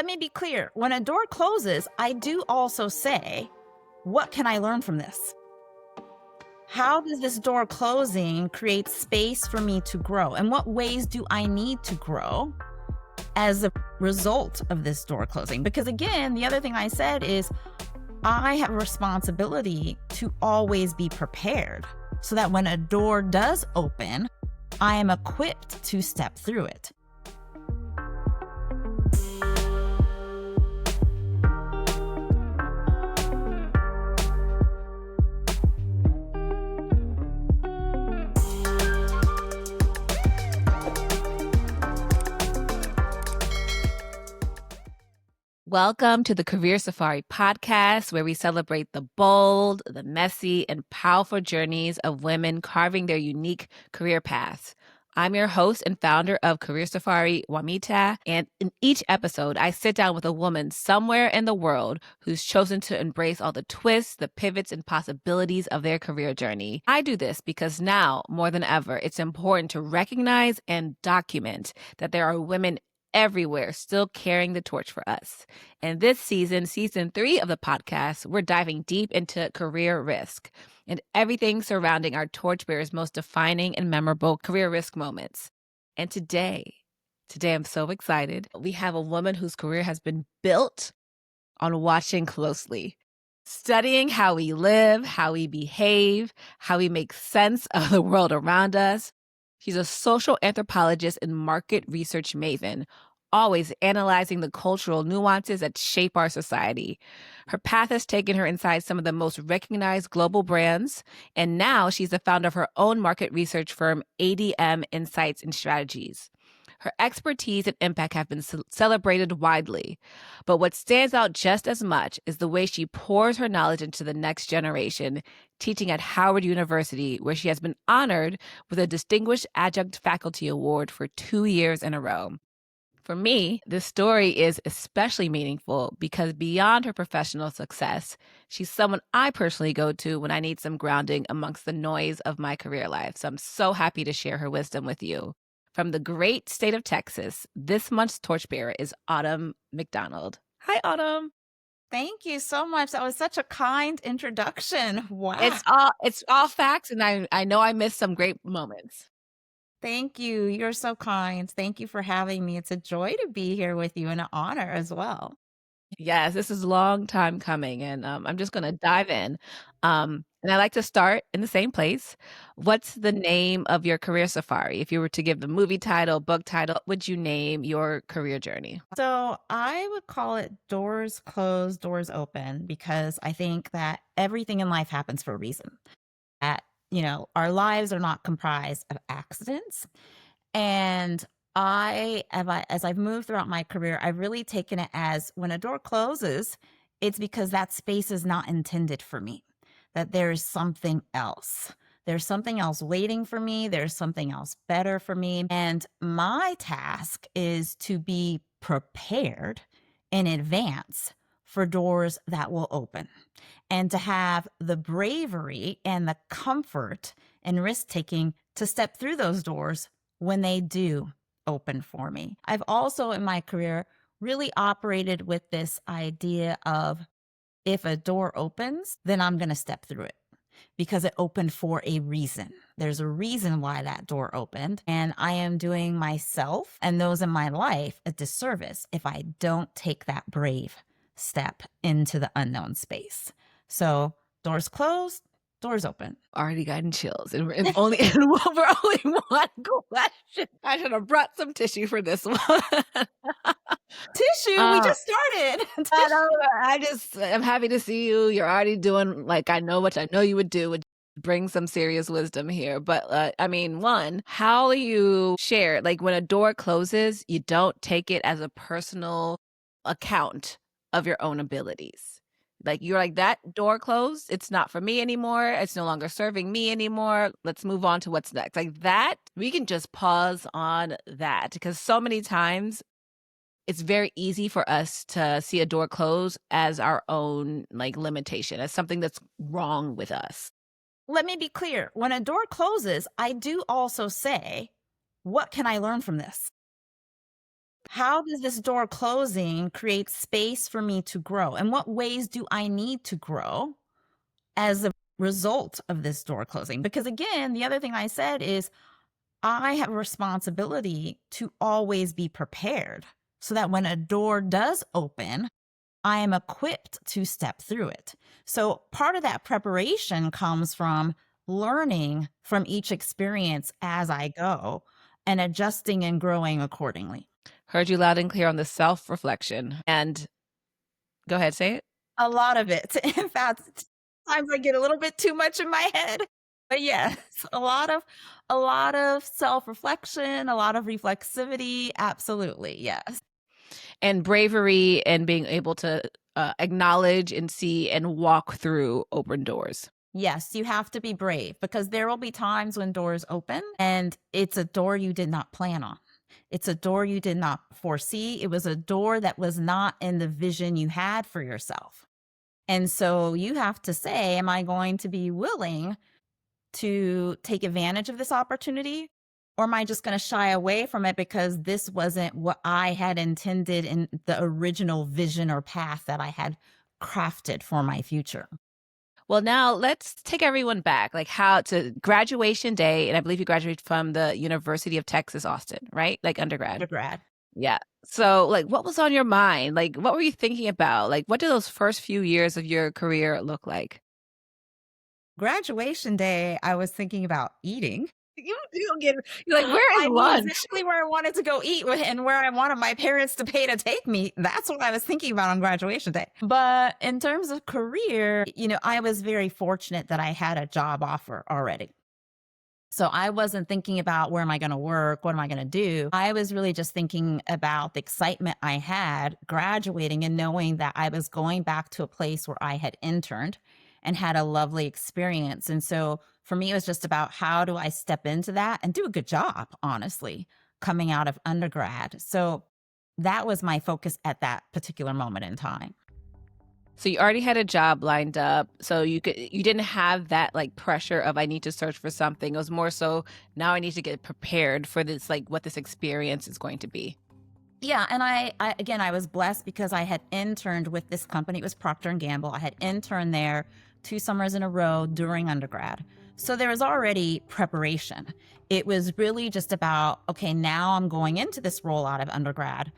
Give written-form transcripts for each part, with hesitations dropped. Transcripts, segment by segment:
Let me be clear. When a door closes, I do also say, what can I learn from this? How does this door closing create space for me to grow? And what ways do I need to grow as a result of this door closing? Because again, the other thing I said is I have a responsibility to always be prepared so that when a door does open, I am equipped to step through it. Welcome to the Career Safari podcast, where we celebrate the bold, the messy, and powerful journeys of women carving their unique career paths. I'm your host and founder of Career Safari, Wamita, and in each episode, I sit down with a woman somewhere in the world who's chosen to embrace all the twists, the pivots, and possibilities of their career journey. I do this because now, more than ever, it's important to recognize and document that there are women everywhere still carrying the torch for us. And this season 3 of the podcast, we're diving deep into career risk and everything surrounding our torchbearers' most defining and memorable career risk moments. And today I'm so excited. We have a woman whose career has been built on watching closely, studying how we live, how we behave, how we make sense of the world around us. She's a social anthropologist and market research maven, always analyzing the cultural nuances that shape our society. Her path has taken her inside some of the most recognized global brands, and now she's the founder of her own market research firm, ADM Insights and Strategies. Her expertise and impact have been celebrated widely, but what stands out just as much is the way she pours her knowledge into the next generation, teaching at Howard University, where she has been honored with a Distinguished Adjunct Faculty Award for 2 years in a row. For me, this story is especially meaningful because beyond her professional success, she's someone I personally go to when I need some grounding amongst the noise of my career life. So I'm so happy to share her wisdom with you. From the great state of Texas, this month's torchbearer is Autumn McDonald. Hi, Autumn. Thank you so much. That was such a kind introduction. Wow. It's all facts, and I know I missed some great moments. Thank you. You're so kind. Thank you for having me. It's a joy to be here with you and an honor as well. Yes, this is a long time coming, and I'm just going to dive in. And I like to start in the same place. What's the name of your career safari? If you were to give the movie title, book title, what would you name your career journey? So I would call it Doors Closed, Doors Open, because I think that everything in life happens for a reason. That, our lives are not comprised of accidents. And as I've moved throughout my career, I've really taken it as when a door closes, it's because that space is not intended for me, that there's something else. There's something else waiting for me. There's something else better for me. And my task is to be prepared in advance for doors that will open and to have the bravery and the comfort and risk taking to step through those doors when they do open for me. I've also in my career really operated with this idea of if a door opens, then I'm going to step through it because it opened for a reason. There's a reason why that door opened, and I am doing myself and those in my life a disservice if I don't take that brave step into the unknown space. So doors closed, doors open. Already gotten chills. And we're only one question. I should have brought some tissue for this one. Tissue, we just started. I'm happy to see you. You're already doing what I know you would do, would bring some serious wisdom here. But one, how you share, when a door closes, you don't take it as a personal account of your own abilities. You're like, that door closed. It's not for me anymore. It's no longer serving me anymore. Let's move on to what's next. That, we can just pause on that because so many times it's very easy for us to see a door close as our own limitation, as something that's wrong with us. Let me be clear. When a door closes, I do also say, what can I learn from this? How does this door closing create space for me to grow? And what ways do I need to grow as a result of this door closing? Because again, the other thing I said is I have a responsibility to always be prepared so that when a door does open, I am equipped to step through it. So part of that preparation comes from learning from each experience as I go and adjusting and growing accordingly. Heard you loud and clear on the self-reflection. And go ahead, say it. A lot of it. In fact, sometimes I get a little bit too much in my head. But yes, a lot of self-reflection, a lot of reflexivity, absolutely, yes. And bravery and being able to acknowledge and see and walk through open doors. Yes, you have to be brave because there will be times when doors open and it's a door you did not plan on. It's a door you did not foresee. It was a door that was not in the vision you had for yourself. And so you have to say, am I going to be willing to take advantage of this opportunity? Or am I just going to shy away from it because this wasn't what I had intended in the original vision or path that I had crafted for my future? Well, now let's take everyone back, like how to graduation day. And I believe you graduated from the University of Texas, Austin, right? Like undergrad. Undergrad. Yeah. So, like, what was on your mind? Like, what were you thinking about? Like, what did those first few years of your career look like? Graduation day, I was thinking about eating. You don't get, you're like, where is I knew lunch? exactly where I wanted to go eat and where I wanted my parents to pay to take me. That's what I was thinking about on graduation day. But in terms of career, I was very fortunate that I had a job offer already. So I wasn't thinking about where am I going to work? What am I going to do? I was really just thinking about the excitement I had graduating and knowing that I was going back to a place where I had interned and had a lovely experience. And so for me, it was just about how do I step into that and do a good job, honestly, coming out of undergrad. So that was my focus at that particular moment in time. So you already had a job lined up. So you didn't have that like pressure of I need to search for something. It was more so now I need to get prepared for this, like what this experience is going to be. Yeah, and I again, I was blessed because I had interned with this company. It was Procter and Gamble. I had interned there 2 summers in a row during undergrad. So there was already preparation. It was really just about, okay, now I'm going into this role out of undergrad.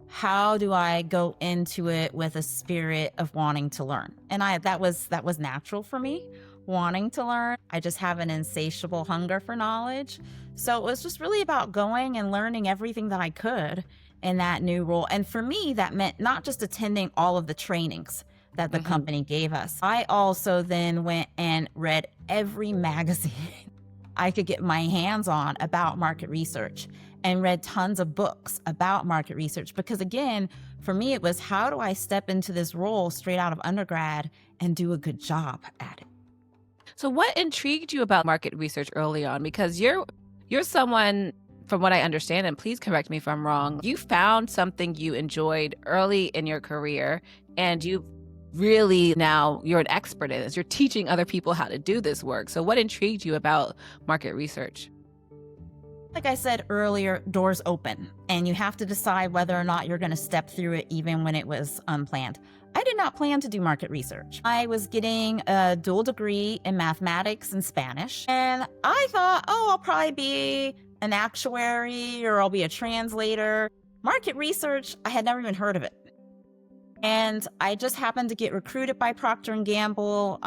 How do I go into it with a spirit of wanting to learn? And that was natural for me, wanting to learn. I just have an insatiable hunger for knowledge. So it was just really about going and learning everything that I could in that new role. And for me, that meant not just attending all of the trainings that the Mhm. company gave us. I also then went and read every magazine I could get my hands on about market research and read tons of books about market research. Because again, for me, it was how do I step into this role straight out of undergrad and do a good job at it? So what intrigued you about market research early on? Because you're someone, from what I understand, and please correct me if I'm wrong, you found something you enjoyed early in your career and you really now you're an expert in this. You're teaching other people how to do this work. So what intrigued you about market research? Like I said earlier, doors open, and you have to decide whether or not you're going to step through it, even when it was unplanned. I did not plan to do market research. I was getting a dual degree in mathematics and Spanish, and I thought, oh, I'll probably be an actuary or I'll be a translator. Market research, I had never even heard of it. And I just happened to get recruited by Procter and Gamble.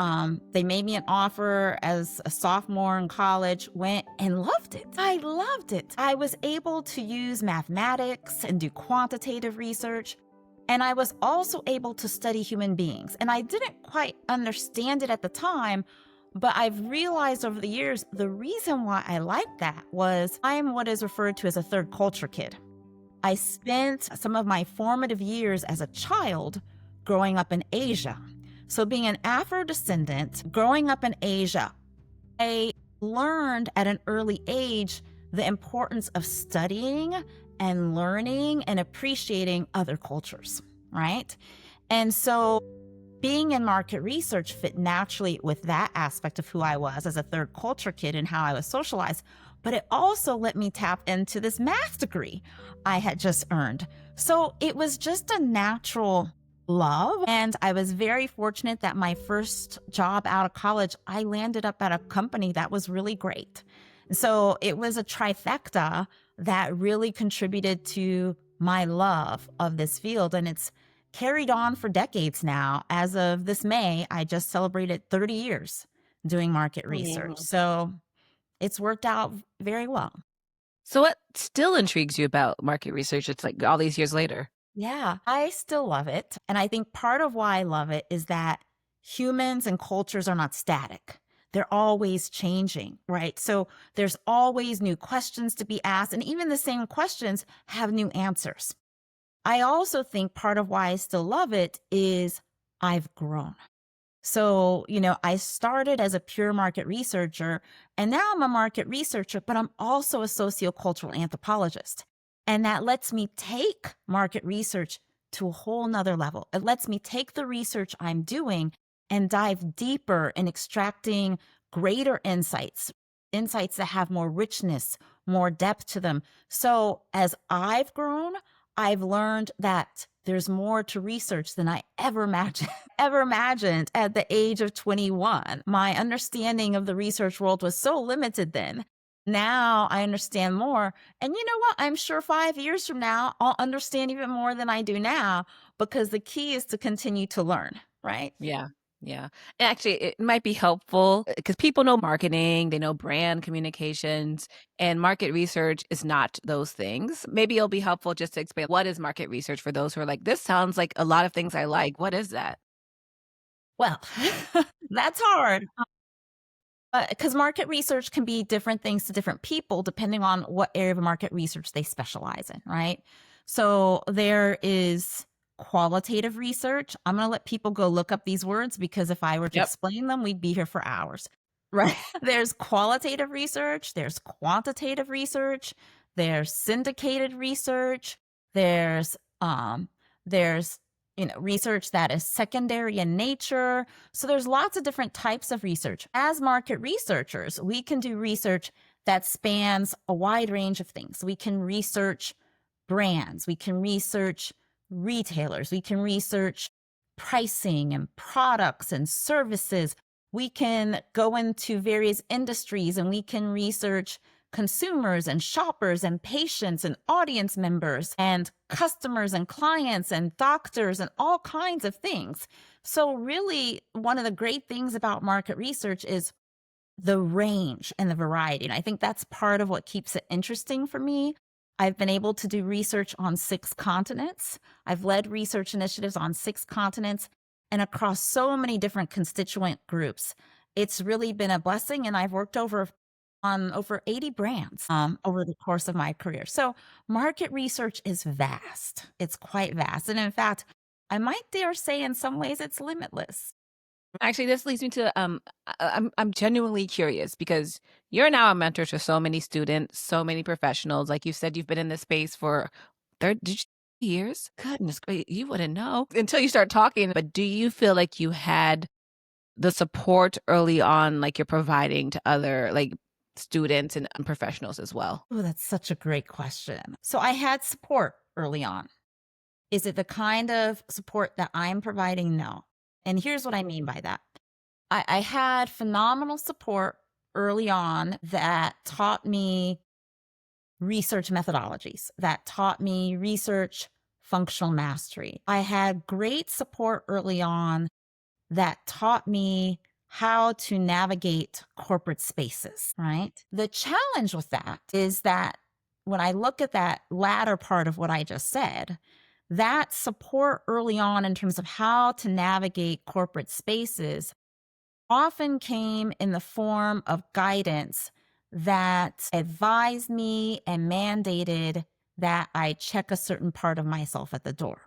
They made me an offer as a sophomore in college, went and loved it. I loved it. I was able to use mathematics and do quantitative research. And I was also able to study human beings. And I didn't quite understand it at the time, but I've realized over the years, the reason why I liked that was I'm what is referred to as a third culture kid. I spent some of my formative years as a child growing up in Asia. So, being an Afro descendant, growing up in Asia, I learned at an early age the importance of studying and learning and appreciating other cultures, right? And so, being in market research fit naturally with that aspect of who I was as a third culture kid and how I was socialized. but it also let me tap into this math degree I had just earned. So it was just a natural love. And I was very fortunate that my first job out of college, I landed up at a company that was really great. So it was a trifecta that really contributed to my love of this field. And it's carried on for decades now. As of this May, I just celebrated 30 years doing market research. Mhm. So it's worked out very well. So what still intrigues you about market research? It's like all these years later. Yeah, I still love it. And I think part of why I love it is that humans and cultures are not static. They're always changing, right? So there's always new questions to be asked, and even the same questions have new answers. I also think part of why I still love it is I've grown. So, I started as a pure market researcher, and now I'm a market researcher, but I'm also a sociocultural anthropologist. And that lets me take market research to a whole nother level. It lets me take the research I'm doing and dive deeper in extracting greater insights, insights that have more richness, more depth to them. So as I've grown, I've learned that there's more to research than I ever imagined. Ever imagined at the age of 21. My understanding of the research world was so limited then. Now I understand more. And you know what? I'm sure 5 years from now, I'll understand even more than I do now, because the key is to continue to learn, right? Yeah. Yeah. And actually, it might be helpful because people know marketing, they know brand communications, and market research is not those things. Maybe it'll be helpful just to explain what is market research for those who are like, this sounds like a lot of things I like. What is that? Well, that's hard. Because market research can be different things to different people depending on what area of market research they specialize in, right? So there is qualitative research. I'm going to let people go look up these words, because if I were to Yep. explain them, we'd be here for hours, right? There's qualitative research, there's quantitative research, there's syndicated research, there's um there's research that is secondary in nature. So there's lots of different types of research. As market researchers, we can do research that spans a wide range of things. We can research brands, we can research retailers, we can research pricing and products and services. We can go into various industries and we can research consumers and shoppers and patients and audience members and customers and clients and doctors and all kinds of things. So really, one of the great things about market research is the range and the variety. And I think that's part of what keeps it interesting for me. I've been able to do research on 6 continents. I've led research initiatives on 6 continents and across so many different constituent groups. It's really been a blessing. And I've worked on over 80 brands over the course of my career. So market research is vast. It's quite vast. And in fact, I might dare say in some ways it's limitless. Actually, this leads me to I'm genuinely curious because you're now a mentor to so many students, so many professionals. Like you said, you've been in this space for 30 years. Goodness, you wouldn't know until you start talking. But do you feel like you had the support early on, like you're providing to other like students and professionals as well? Oh, that's such a great question. So I had support early on. Is it the kind of support that I'm providing? No. And here's what I mean by that. I had phenomenal support early on that taught me research methodologies, that taught me research functional mastery. I had great support early on that taught me how to navigate corporate spaces, right? The challenge with that is that when I look at that latter part of what I just said, that support early on in terms of how to navigate corporate spaces often came in the form of guidance that advised me and mandated that I check a certain part of myself at the door,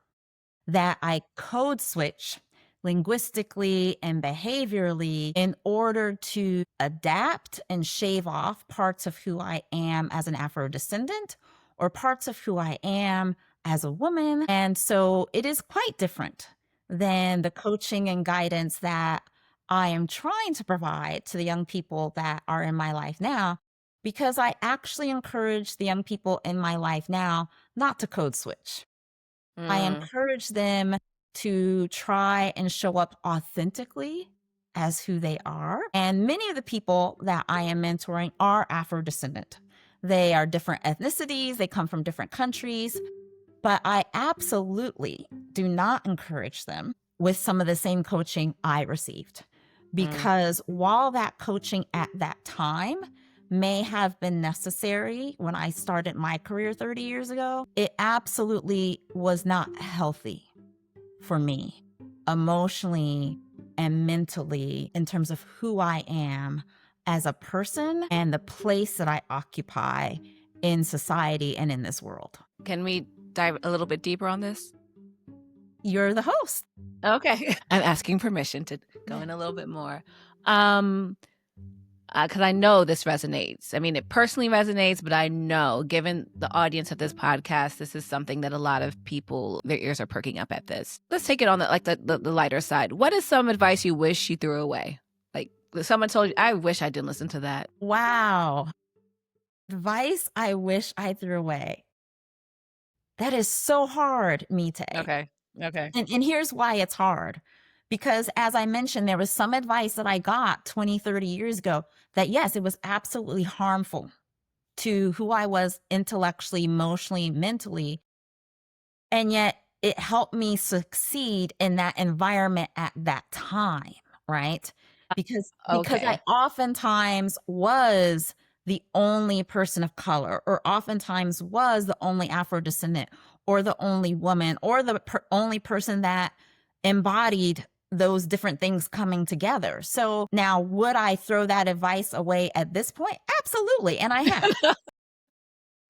that I code switch linguistically and behaviorally in order to adapt and shave off parts of who I am as an Afro descendant or parts of who I am as a woman. And so it is quite different than the coaching and guidance that I am trying to provide to the young people that are in my life now. because I actually encourage the young people in my life now not to code switch. I Mm, encourage them to try and show up authentically as who they are. And many of the people that I am mentoring are Afro descendant. They are different ethnicities, they come from different countries, but I absolutely do not encourage them with some of the same coaching I received. mm. Because while that coaching at that time may have been necessary when I started my career 30 years ago, it absolutely was not healthy for me emotionally and mentally in terms of who I am as a person and the place that I occupy in society and in this world. Can we dive a little bit deeper on this? You're the host. Okay. I'm asking permission to go in a little bit more. Um, because I know this resonates. I mean, it personally resonates, but I know, given the audience of this podcast, this is something that a lot of people, their ears are perking up at this. Let's take it on the lighter side. What is some advice you wish you threw away? Like someone told you, I wish I didn't listen to that. Wow. Advice I wish I threw away. That is so hard, Mite. Okay. Okay. And here's why it's hard. Because as I mentioned, there was some advice that I got 20, 30 years ago that, yes, it was absolutely harmful to who I was intellectually, emotionally, mentally. And yet it helped me succeed in that environment at that time, right? Because I Okay. oftentimes was the only person of color, or oftentimes was the only Afro descendant, or the only woman, or the only person that embodied those different things coming together. So now, would I throw that advice away at this point? Absolutely. And I have.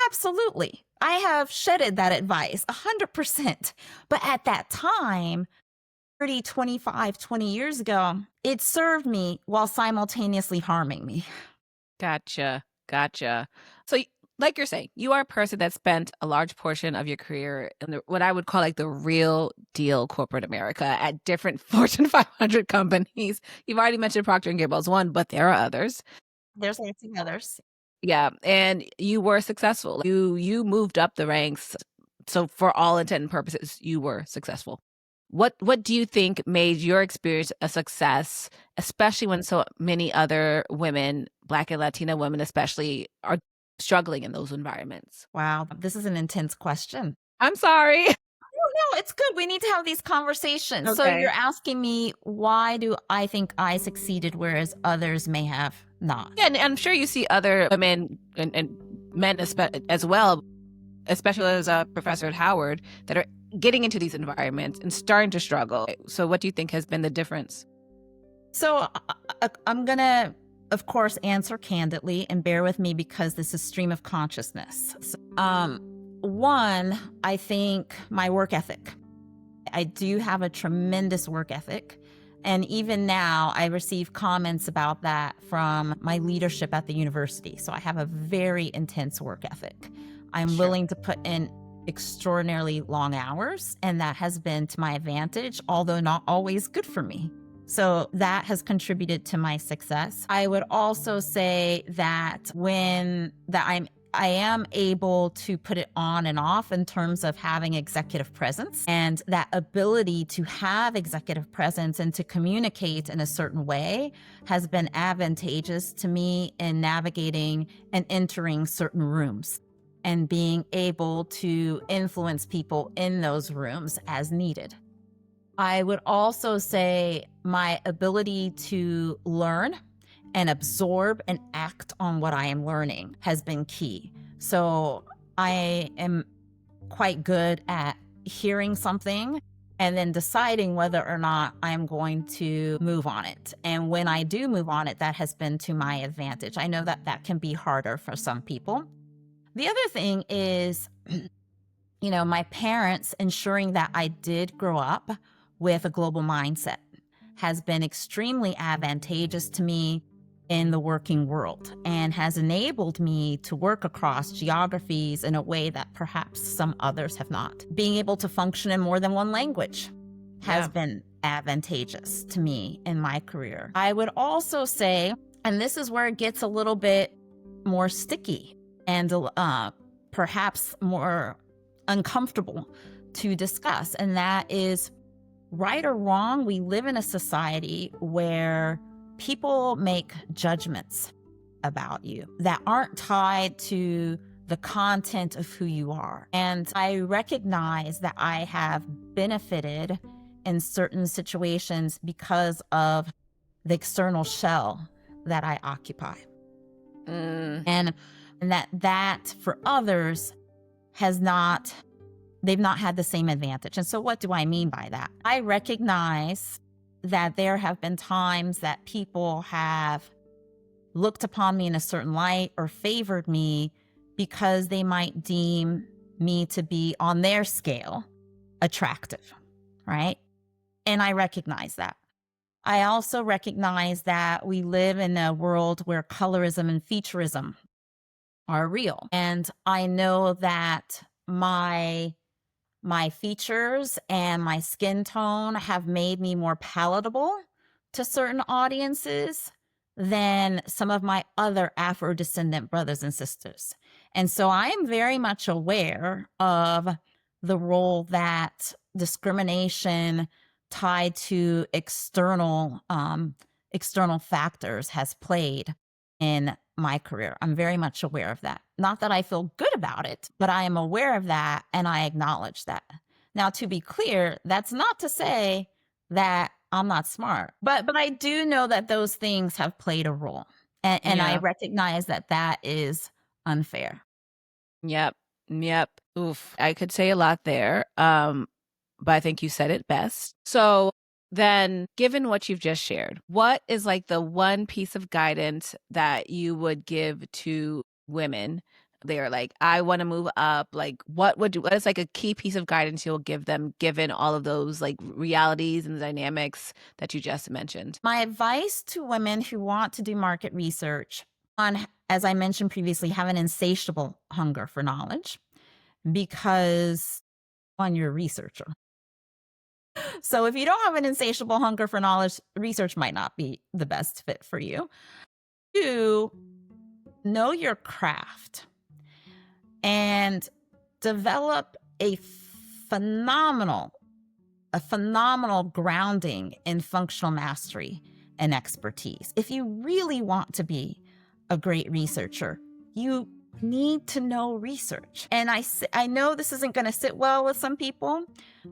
Absolutely. I have shedded that advice 100%. But at that time, 30, 25, 20 years ago, it served me while simultaneously harming me. Gotcha. Gotcha. So, like you're saying, you are a person that spent a large portion of your career in what I would call like the real deal corporate America at different Fortune 500 companies. You've already mentioned Procter and Gamble as one, but there are others. There's lots of others. Yeah, and you were successful. You moved up the ranks. So for all intent and purposes, you were successful. What do you think made your experience a success, especially when so many other women, Black and Latina women especially, are struggling in those environments? Wow, this is an intense question. I'm sorry. No, it's good. We need to have these conversations. So Okay. you're asking me, why do I think I succeeded whereas others may have not? Yeah, and I'm sure you see other women and men as well, especially as a professor at Howard, that are getting into these environments and starting to struggle. So what do you think has been the difference? So I'm going to, of course, answer candidly, and bear with me because this is stream of consciousness. One, I think my work ethic. I do have a tremendous work ethic. And even now, I receive comments about that from my leadership at the university. So I have a very intense work ethic. I'm Sure. willing to put in extraordinarily long hours, and that has been to my advantage, although not always good for me. So that has contributed to my success. I would also say that I am able to put it on and off in terms of having executive presence, and that ability to have executive presence and to communicate in a certain way has been advantageous to me in navigating and entering certain rooms and being able to influence people in those rooms as needed. I would also say my ability to learn and absorb and act on what I am learning has been key. So I am quite good at hearing something and then deciding whether or not I'm going to move on it. And when I do move on it, that has been to my advantage. I know that that can be harder for some people. The other thing is, my parents ensuring that I did grow up with a global mindset has been extremely advantageous to me in the working world and has enabled me to work across geographies in a way that perhaps some others have not. Being able to function in more than one language has Yeah. been advantageous to me in my career. I would also say, and this is where it gets a little bit more sticky and perhaps more uncomfortable to discuss. And that is right or wrong. We live in a society where people make judgments about you that aren't tied to the content of who you are. And I recognize that I have benefited in certain situations because of the external shell that I occupy. Mm. And that for others has not, they've not had the same advantage. And so what do I mean by that? I recognize that there have been times that people have looked upon me in a certain light or favored me because they might deem me to be on their scale attractive, right? And I recognize that. I also recognize that we live in a world where colorism and featureism are real. And I know that my features and my skin tone have made me more palatable to certain audiences than some of my other Afro-descendant brothers and sisters. And so I am very much aware of the role that discrimination tied to external factors has played in my career. I'm very much aware of that. Not that I feel good about it, but I am aware of that and I acknowledge that. Now, to be clear, that's not to say that I'm not smart, but I do know that those things have played a role, and I Yeah. recognize that that is unfair. Yep. Yep. Oof. I could say a lot there. But I think you said it best. So then, given what you've just shared, what is like the one piece of guidance that you would give to women? They're like, I want to move up. Like, what is like a key piece of guidance you'll give them, given all of those like realities and the dynamics that you just mentioned? My advice to women who want to do market research on, as I mentioned previously, have an insatiable hunger for knowledge because one, you're a researcher. So if you don't have an insatiable hunger for knowledge, research might not be the best fit for you. Two, know your craft and develop phenomenal a phenomenal grounding in functional mastery and expertise. If you really want to be a great researcher, you need to know research. And I know this isn't going to sit well with some people,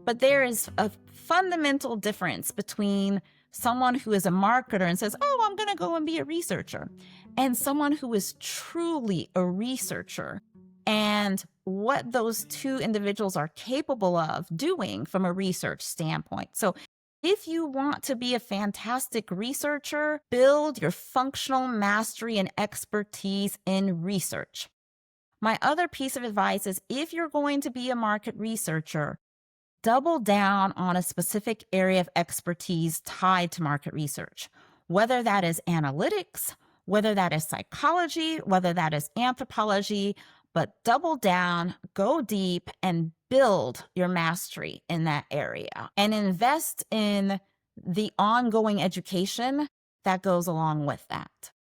but there is a fundamental difference between someone who is a marketer and says, oh, I'm going to go and be a researcher, and someone who is truly a researcher, and what those two individuals are capable of doing from a research standpoint. So if you want to be a fantastic researcher, build your functional mastery and expertise in research. My other piece of advice is if you're going to be a market researcher, double down on a specific area of expertise tied to market research, whether that is analytics, whether that is psychology, whether that is anthropology, but double down, go deep, and build your mastery in that area and invest in the ongoing education that goes along with that.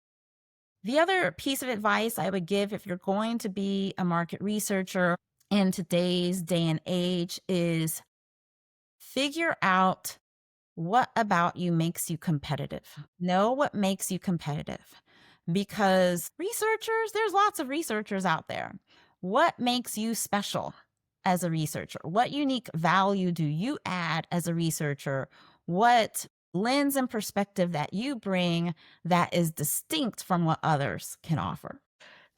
The other piece of advice I would give if you're going to be a market researcher in today's day and age is figure out what about you makes you competitive. Know what makes you competitive, because researchers, there's lots of researchers out there. What makes you special as a researcher? What unique value do you add as a researcher? What lens and perspective that you bring that is distinct from what others can offer?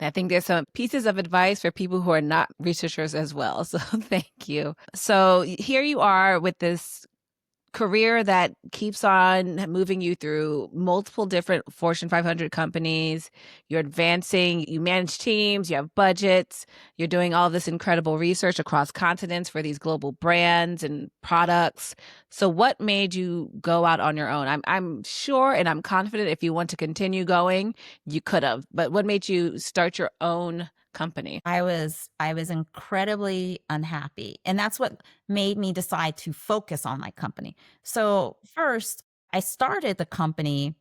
I think there's some pieces of advice for people who are not researchers as well. So thank you. So here you are with this career that keeps on moving you through multiple different Fortune 500 companies. You're advancing, you manage teams, you have budgets, you're doing all this incredible research across continents for these global brands and products. So what made you go out on your own? I'm sure and I'm confident if you want to continue going, you could have. But what made you start your own company? I was incredibly unhappy, and that's what made me decide to focus on my company. So first, I started the company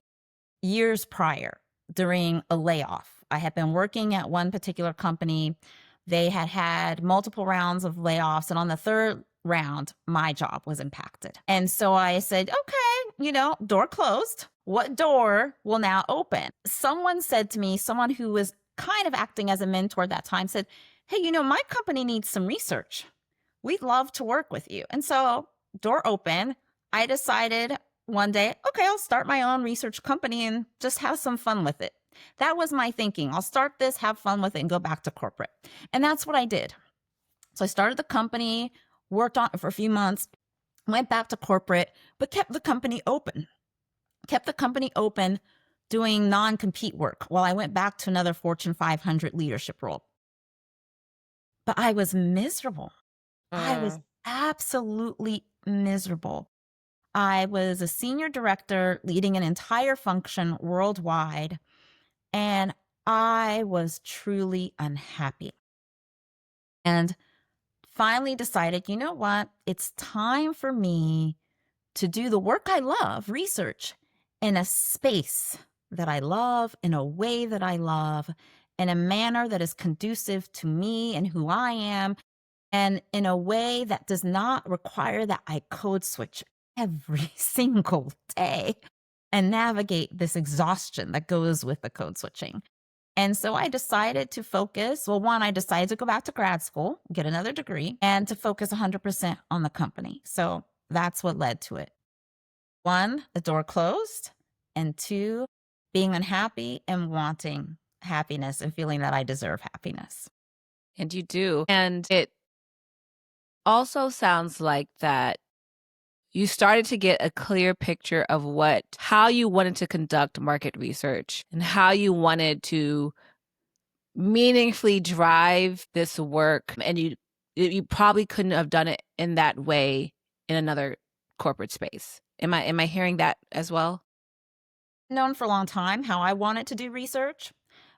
years prior during a layoff I had been working at one particular company. They had had multiple rounds of layoffs. And on the third round, my job was impacted. And so I said, okay, door closed. What door will now open? Someone said to me, someone who was kind of acting as a mentor at that time said, hey, my company needs some research. We'd love to work with you. And so door open. I decided one day, okay, I'll start my own research company and just have some fun with it. That was my thinking. I'll start this, have fun with it, and go back to corporate. And that's what I did. So I started the company, worked on it for a few months, went back to corporate, but kept the company open. Kept the company open doing non-compete work while I went back to another Fortune 500 leadership role. But I was miserable. I was absolutely miserable. I was a senior director leading an entire function worldwide, and I was truly unhappy. And finally decided, you know what? It's time for me to do the work I love, research, in a space that I love, in a way that I love, in a manner that is conducive to me and who I am, and in a way that does not require that I code switch every single day and navigate this exhaustion that goes with the code switching. And so I decided to focus. Well, one, I decided to go back to grad school, get another degree, and to focus 100% on the company. So that's what led to it. One, the door closed. And two, being unhappy and wanting happiness and feeling that I deserve happiness. And you do. And it also sounds like that you started to get a clear picture of how you wanted to conduct market research and how you wanted to meaningfully drive this work. And you probably couldn't have done it in that way in another corporate space. Am I hearing that as well? Known for a long time how I wanted to do research.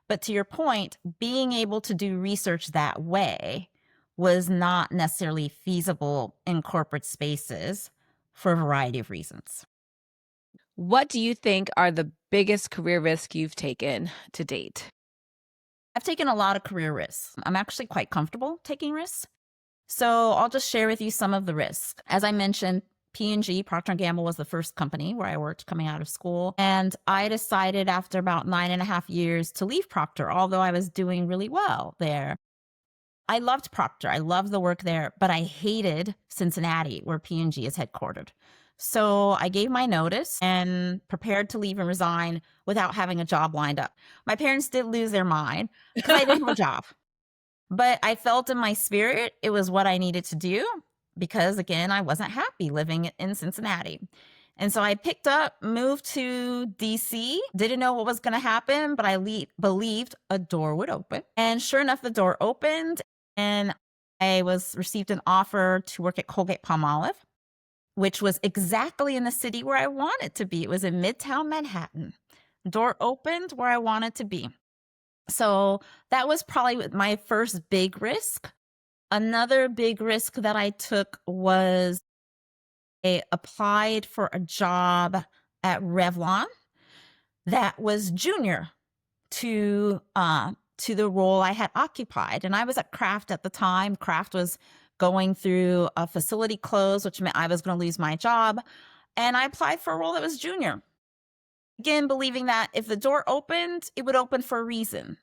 But to your point, being able to do research that way was not necessarily feasible in corporate spaces for a variety of reasons. What do you think are the biggest career risks you've taken to date? I've taken a lot of career risks. I'm actually quite comfortable taking risks. So I'll just share with you some of the risks. As I mentioned, P&G, Procter & Gamble, was the first company where I worked coming out of school. And I decided after about 9.5 years to leave Procter, although I was doing really well there. I loved Procter. I loved the work there, but I hated Cincinnati, where P&G is headquartered. So I gave my notice and prepared to leave and resign without having a job lined up. My parents did lose their mind because I didn't have a job. But I felt in my spirit it was what I needed to do because, again, I wasn't happy living in Cincinnati. And so I picked up, moved to DC, didn't know what was going to happen, but I believed a door would open. And sure enough, the door opened and I received an offer to work at Colgate-Palmolive, which was exactly in the city where I wanted to be. It was in Midtown Manhattan. Door opened where I wanted to be. So that was probably my first big risk. Another big risk that I took was I applied for a job at Revlon that was junior to the role I had occupied. And I was at Kraft at the time. Kraft was going through a facility close, which meant I was going to lose my job. And I applied for a role that was junior. Again, believing that if the door opened, it would open for a reason.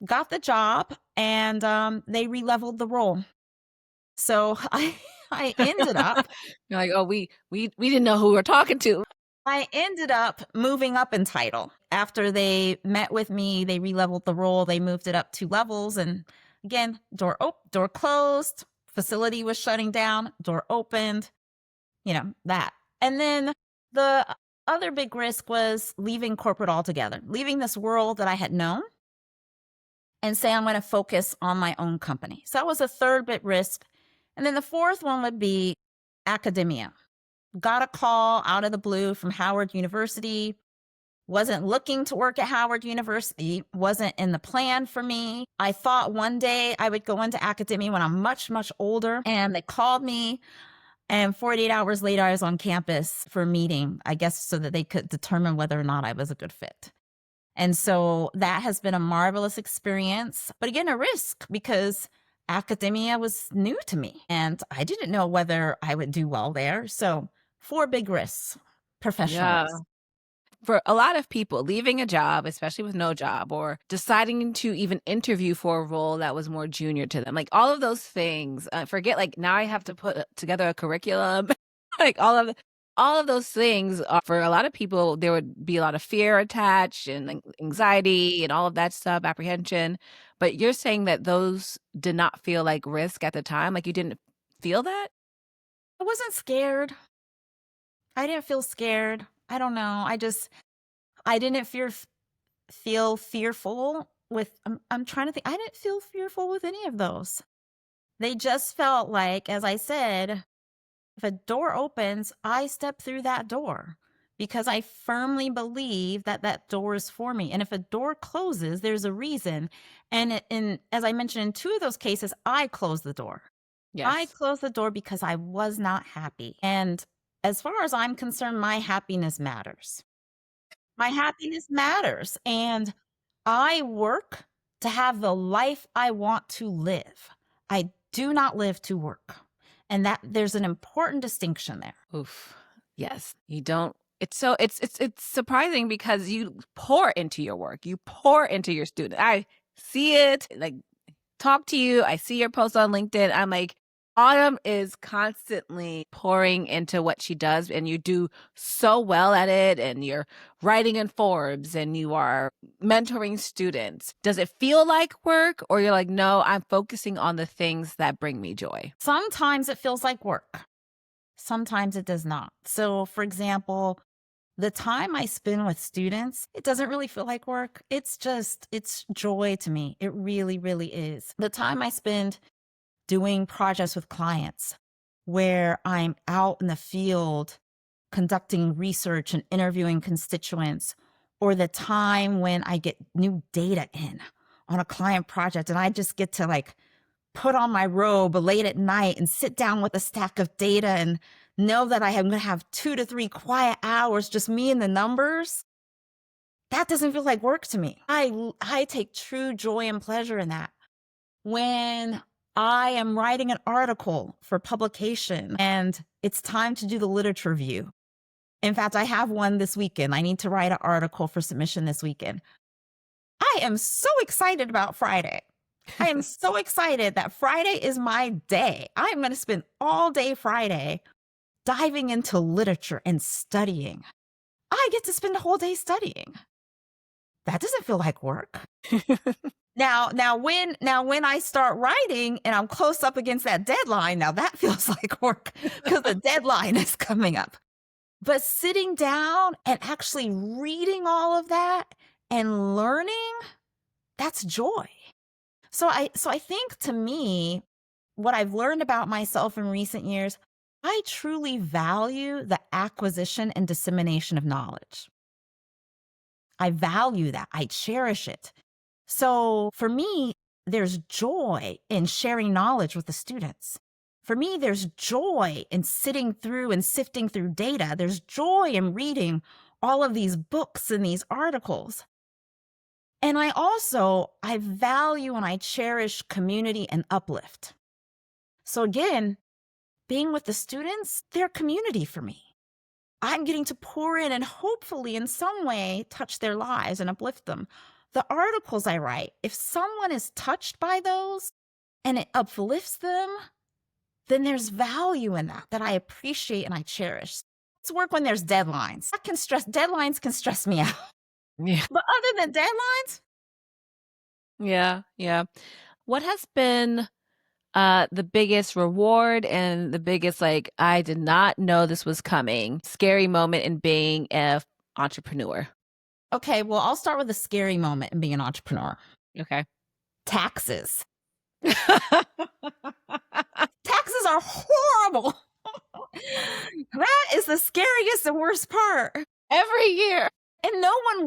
Got the job, and they re-leveled the role. So I ended up. You're like, oh, we didn't know who we were talking to. I ended up moving up in title. After they met with me, they re-leveled the role. They moved it up 2 levels. And again, door closed, facility was shutting down, door opened, that. And then the other big risk was leaving corporate altogether, leaving this world that I had known and say, I'm going to focus on my own company. So that was a third big risk. And then the fourth one would be academia. Got a call out of the blue from Howard University. Wasn't looking to work at Howard University. Wasn't in the plan for me. I thought one day I would go into academia when I'm much, much older. And they called me. And 48 hours later, I was on campus for a meeting, I guess, so that they could determine whether or not I was a good fit. And so that has been a marvelous experience, but again, a risk because academia was new to me and I didn't know whether I would do well there. So, four big risks professionally. Yeah. For a lot of people, leaving a job, especially with no job, or deciding to even interview for a role that was more junior to them, like all of those things, forget like now I have to put together a curriculum, like all of those things are, for a lot of people, there would be a lot of fear attached and like, anxiety and all of that stuff, apprehension. But you're saying that those did not feel like risk at the time, like you didn't feel that? I wasn't scared. I didn't feel scared. I don't know. I didn't feel fearful with I'm trying to think. I didn't feel fearful with any of those. They just felt like, as I said, if a door opens, I step through that door because I firmly believe that that door is for me. And if a door closes, there's a reason. And as I mentioned, in two of those cases, I closed the door. I Yes. closed the door because I was not happy. And as far as I'm concerned, my happiness matters. My happiness matters. And I work to have the life I want to live. I do not live to work. And that there's an important distinction there. Oof. Yes. You don't it's so it's surprising because you pour into your work. You pour into your student. I see it, like talk to you. I see your post on LinkedIn. I'm like, Autumn is constantly pouring into what she does, and you do so well at it. And you're writing in Forbes and you are mentoring students. Does it feel like work, or you're like, no, I'm focusing on the things that bring me joy? Sometimes it feels like work. Sometimes it does not. So, for example, the time I spend with students, it doesn't really feel like work. It's joy to me. It really, really is. The time I spend doing projects with clients where I'm out in the field conducting research and interviewing constituents, or the time when I get new data in on a client project and I just get to like put on my robe late at night and sit down with a stack of data and know that I am going to have 2 to 3 quiet hours, just me and the numbers. That doesn't feel like work to me. I take true joy and pleasure in that. When I am writing an article for publication and it's time to do the literature review. In fact, I have one this weekend. I need to write an article for submission this weekend. I am so excited about Friday. I am so excited that Friday is my day. I'm going to spend all day Friday diving into literature and studying. I get to spend a whole day studying. That doesn't feel like work. Now when I start writing and I'm close up against that deadline, now that feels like work because the deadline is coming up. But sitting down and actually reading all of that and learning, that's joy. So I think, to me, what I've learned about myself in recent years, I truly value the acquisition and dissemination of knowledge. I value that. I cherish it. So for me, there's joy in sharing knowledge with the students. For me, there's joy in sitting through and sifting through data. There's joy in reading all of these books and these articles. And I value and I cherish community and uplift. So again, being with the students, they're community for me. I'm getting to pour in and hopefully in some way touch their lives and uplift them. The articles I write, if someone is touched by those and it uplifts them, then there's value in that I appreciate and I cherish. It's work when there's deadlines. Deadlines can stress me out. Yeah. But other than deadlines, Yeah. Yeah. What has been the biggest reward and the biggest, like, I did not know this was coming, scary moment in being a entrepreneur? okay, well, I'll start with a scary moment in being an entrepreneur. Okay. Taxes. Taxes are horrible. That is the scariest and worst part. Every year. And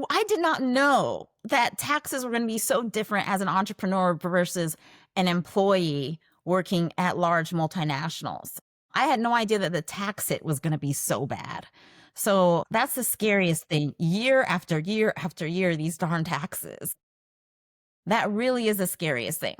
I did not know that taxes were going to be so different as an entrepreneur versus an employee working at large multinationals. I had no idea that the tax hit was going to be so bad. So that's the scariest thing. Year after year after year, these darn taxes. That really is the scariest thing.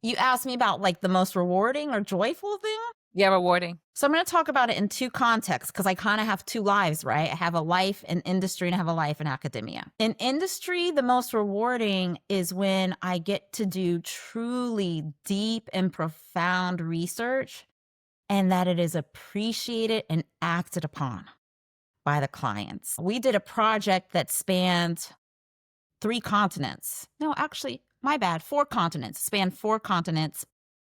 You asked me about like the most rewarding or joyful thing? Yeah, rewarding. So I'm going to talk about it in two contexts because I kind of have two lives, right? I have a life in industry and I have a life in academia. In industry, the most rewarding is when I get to do truly deep and profound research and that it is appreciated and acted upon by the clients. We did a project that spanned 3 continents. No, actually, my bad, 4 continents, spanned 4 continents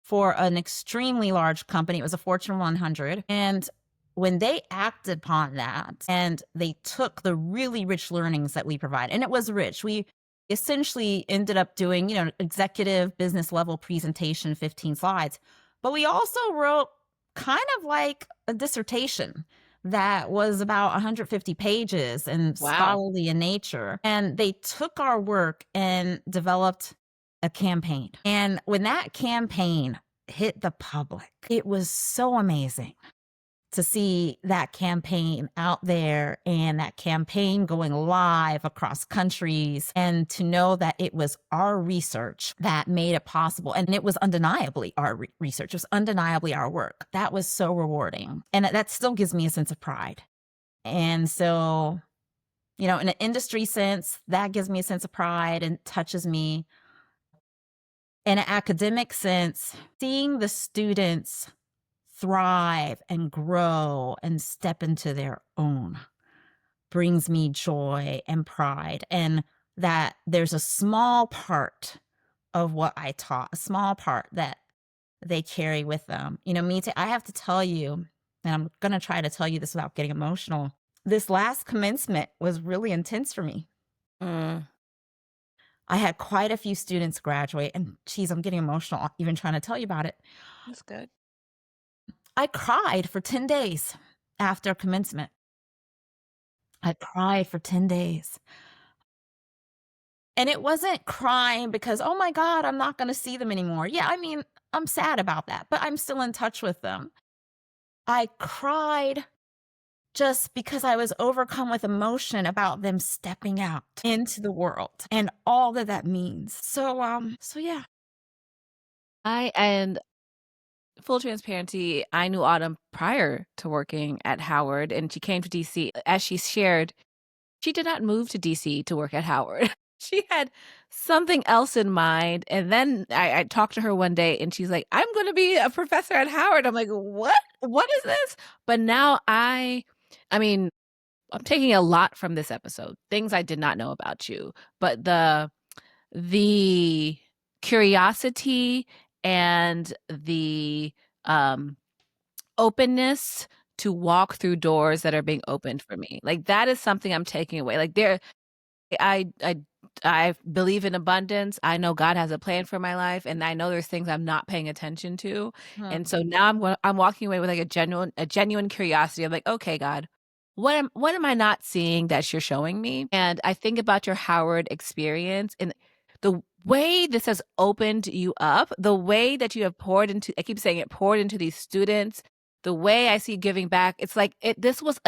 for an extremely large company. It was a Fortune 100. And when they acted upon that and they took the really rich learnings that we provide, and it was rich, we essentially ended up doing, executive business level presentation, 15 slides. But we also wrote kind of like a dissertation that was about 150 pages and Wow. scholarly in nature. And they took our work and developed a campaign. And when that campaign hit the public, it was so amazing to see that campaign out there and that campaign going live across countries and to know that it was our research that made it possible. And it was undeniably our research. It was undeniably our work. That was so rewarding. And that still gives me a sense of pride. And so, in an industry sense, that gives me a sense of pride and touches me. In an academic sense, seeing the students thrive and grow and step into their own brings me joy and pride. And that there's a small part of what I taught, a small part that they carry with them. I have to tell you, and I'm going to try to tell you this without getting emotional. This last commencement was really intense for me. Mm, I had quite a few students graduate, and geez, I'm getting emotional even trying to tell you about it. that's good. I cried for 10 days after commencement. I cried for 10 days. And it wasn't crying because, oh my God, I'm not going to see them anymore. Yeah, I mean, I'm sad about that, but I'm still in touch with them. I cried just because I was overcome with emotion about them stepping out into the world and all that that means. So yeah. And full transparency, I knew Autumn prior to working at Howard, and she came to DC. As she shared, she did not move to DC to work at Howard. She had something else in mind. And then I talked to her one day and she's like, I'm going to be a professor at Howard. I'm like, what? What is this? But now I mean, I'm taking a lot from this episode, things I did not know about you, but the curiosity and the openness to walk through doors that are being opened for me. Like that is something I'm taking away. Like I believe in abundance. I know God has a plan for my life, and I know there's things I'm not paying attention to. And so now I'm walking away with like a genuine curiosity. I'm like, okay, God, what am I not seeing that you're showing me? And I think about your Howard experience and the way this has opened you up, the way that you have poured into, I keep saying it, poured into these students, the way I see giving back. It's like this was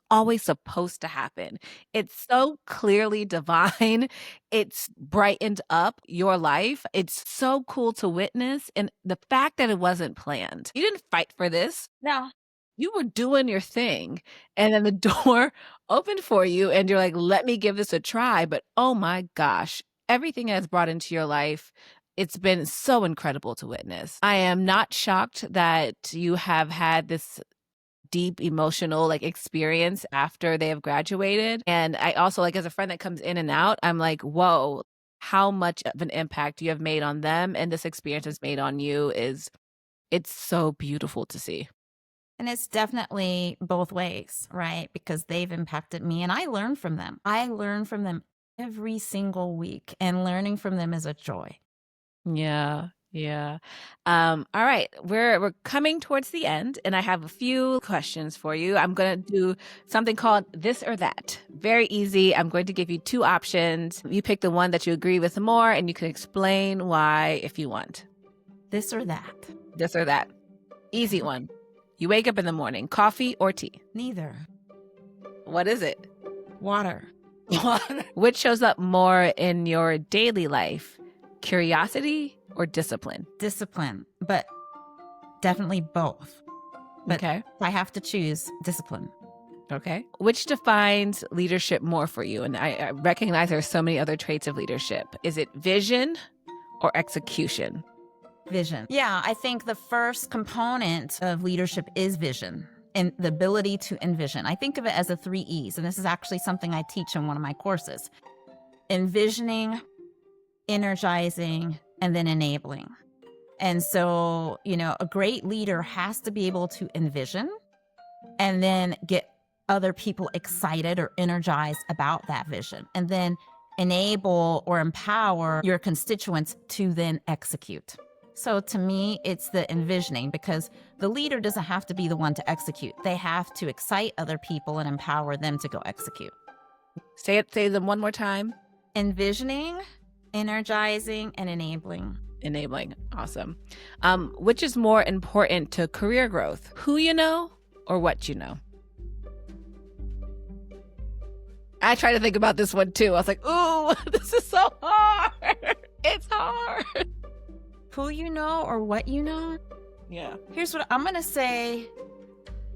always supposed to happen. It's so clearly divine. It's brightened up your life. It's so cool to witness. And the fact that it wasn't planned. You didn't fight for this. No. You were doing your thing. And then the door opened for you and you're like, let me give this a try. But oh my gosh, everything it has brought into your life, it's been so incredible to witness. I am not shocked that you have had this deep emotional experience after they have graduated. And I also as a friend that comes in and out, I'm like, whoa, how much of an impact you have made on them and this experience has made on you it's so beautiful to see. And it's definitely both ways, right? Because they've impacted me and I learn from them. I learn from them every single week, and learning from them is a joy. Yeah. Yeah. All right. We're coming towards the end and I have a few questions for you. I'm going to do something called this or that. Very easy. I'm going to give you 2 options. You pick the one that you agree with more and you can explain why if you want. This or that. This or that. Easy one. You wake up in the morning, coffee or tea? Neither. What is it? Water. Which shows up more in your daily life, curiosity or discipline? Discipline, but definitely both. But Okay. if I have to choose, discipline. Okay. Which defines leadership more for you? And I recognize there's so many other traits of leadership. Is it vision or execution? Vision. Yeah, I think the first component of leadership is vision and the ability to envision. I think of it as the 3 E's, and this is actually something I teach in one of my courses. Envisioning, energizing, and then enabling. And so, a great leader has to be able to envision and then get other people excited or energized about that vision, and then enable or empower your constituents to then execute. So to me, it's the envisioning, because the leader doesn't have to be the one to execute. They have to excite other people and empower them to go execute. Say them one more time. Envisioning, energizing, and enabling. Enabling. Awesome. Which is more important to career growth? Who you know or what you know? I tried to think about this one too. I was like, ooh, this is so hard. It's hard. Who you know or what you know? Yeah. Here's what I'm going to say: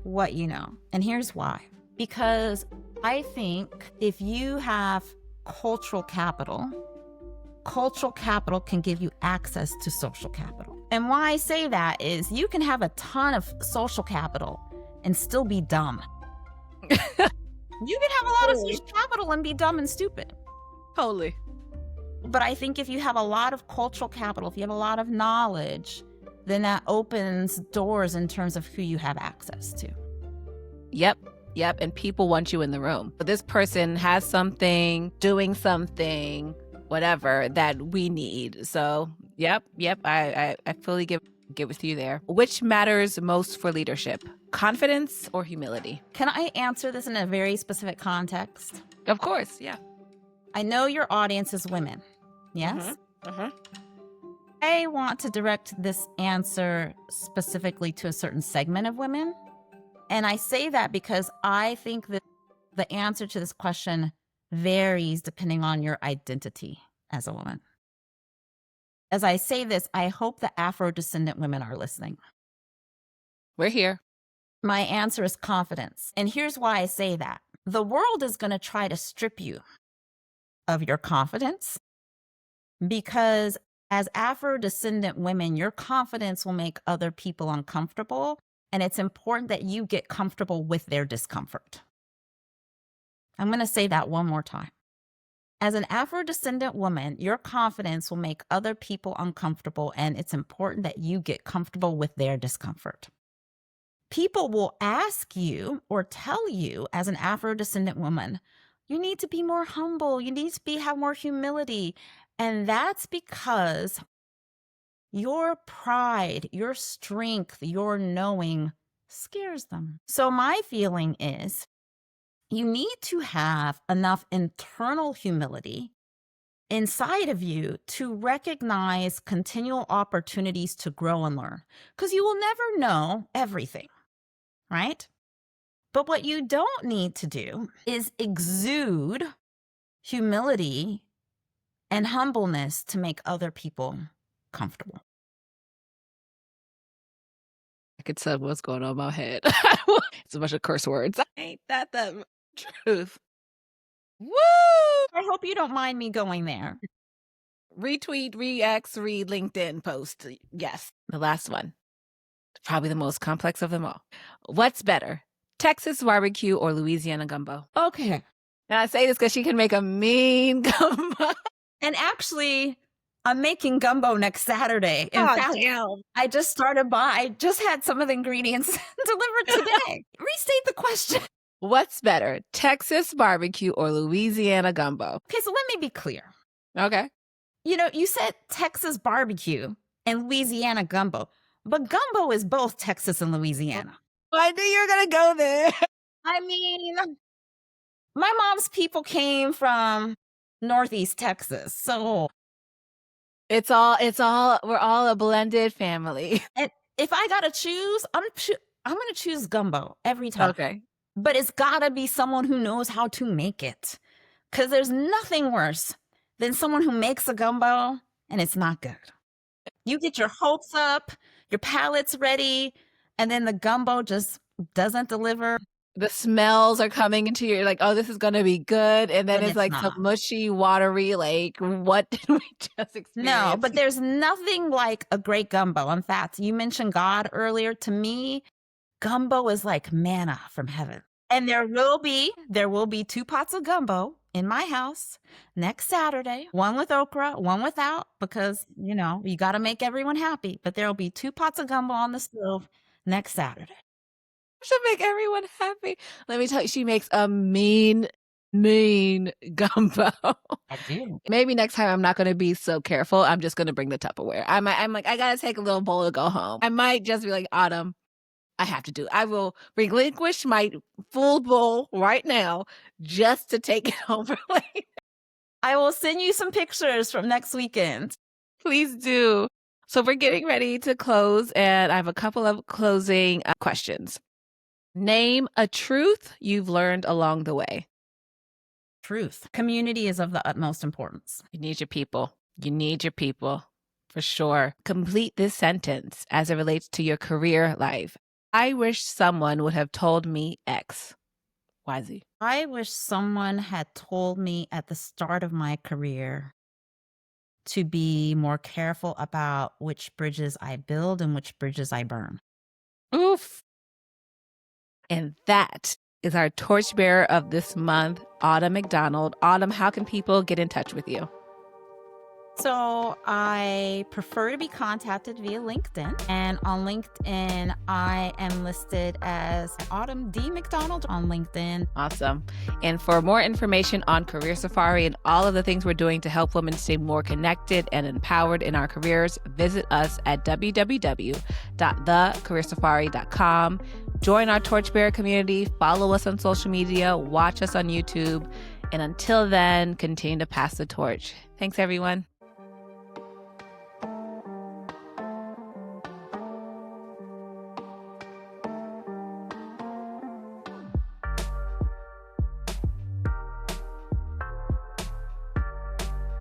what you know. And here's why. Because I think if you have cultural capital can give you access to social capital. And why I say that is you can have a ton of social capital and still be dumb. You can have a lot of social capital and be dumb and stupid. Totally. But I think if you have a lot of cultural capital, if you have a lot of knowledge, then that opens doors in terms of who you have access to. Yep. And people want you in the room. But this person has something, doing something, whatever that we need. So, yep. I fully get with you there. Which matters most for leadership? Confidence or humility? Can I answer this in a very specific context? Of course, yeah. I know your audience is women. Yes? I want to direct this answer specifically to a certain segment of women. And I say that because I think that the answer to this question varies depending on your identity as a woman. As I say this, I hope that Afro-descendant women are listening. We're here. My answer is confidence. And here's why I say that. The world is going to try to strip you of your confidence, because as Afro-descendant women, your confidence will make other people uncomfortable. And it's important that you get comfortable with their discomfort. I'm going to say that one more time. As an Afro-descendant woman, your confidence will make other people uncomfortable, and it's important that you get comfortable with their discomfort. People will ask you or tell you as an Afro-descendant woman, you need to be more humble, you need to have more humility. And that's because your pride, your strength, your knowing scares them. So my feeling is you need to have enough internal humility inside of you to recognize continual opportunities to grow and learn, because you will never know everything, right? But what you don't need to do is exude humility and humbleness to make other people comfortable. I could tell what's going on in my head. It's a bunch of curse words. Ain't that the truth? Woo! I hope you don't mind me going there. Retweet, re-X, LinkedIn post. Yes. The last one. Probably the most complex of them all. What's better, Texas barbecue or Louisiana gumbo? Okay. And I say this because she can make a mean gumbo. And actually, I'm making gumbo next Saturday. In fact, damn. I just had some of the ingredients delivered today. Restate the question. What's better, Texas barbecue or Louisiana gumbo? Okay, so let me be clear. Okay. You said Texas barbecue and Louisiana gumbo, but gumbo is both Texas and Louisiana. I knew you were going to go there. I mean, my mom's people came from Northeast Texas, so we're all a blended family. If I gotta choose, I'm gonna choose gumbo every time. Okay. But it's gotta be someone who knows how to make it. Because there's nothing worse than someone who makes a gumbo and it's not good. You get your hopes up, your palate's ready, and then the gumbo just doesn't deliver. The smells are coming into your like, oh, this is gonna be good. And then And it's it's like some not. mushy, watery, like, what did we just experience? No, but there's nothing like a great gumbo. In fact, you mentioned God earlier. To me, gumbo is like manna from heaven. And there will be 2 pots of gumbo in my house next Saturday, one with okra, one without, because, you got to make everyone happy. But there will be 2 pots of gumbo on the stove next Saturday. She'll make everyone happy. Let me tell you, she makes a mean gumbo. I do. Maybe next time I'm not going to be so careful. I'm just going to bring the Tupperware. I'm like, I got to take a little bowl to go home. I might just be like, Autumn, I have to do. I will relinquish my full bowl right now just to take it home for later. I will send you some pictures from next weekend. Please do. So we're getting ready to close, and I have a couple of closing questions. Name a truth you've learned along the way. Truth. Community is of the utmost importance. You need your people. You need your people, for sure. Complete this sentence as it relates to your career life. I wish someone would have told me X. YZ. I wish someone had told me at the start of my career to be more careful about which bridges I build and which bridges I burn. Oof. And that is our torchbearer of this month, Autumn McDonald. Autumn, how can people get in touch with you? So I prefer to be contacted via LinkedIn. And on LinkedIn, I am listed as Autumn D. McDonald on LinkedIn. Awesome. And for more information on Career Safari and all of the things we're doing to help women stay more connected and empowered in our careers, visit us at www.thecareersafari.com. Join our Torchbearer community, follow us on social media, watch us on YouTube. And until then, continue to pass the torch. Thanks, everyone.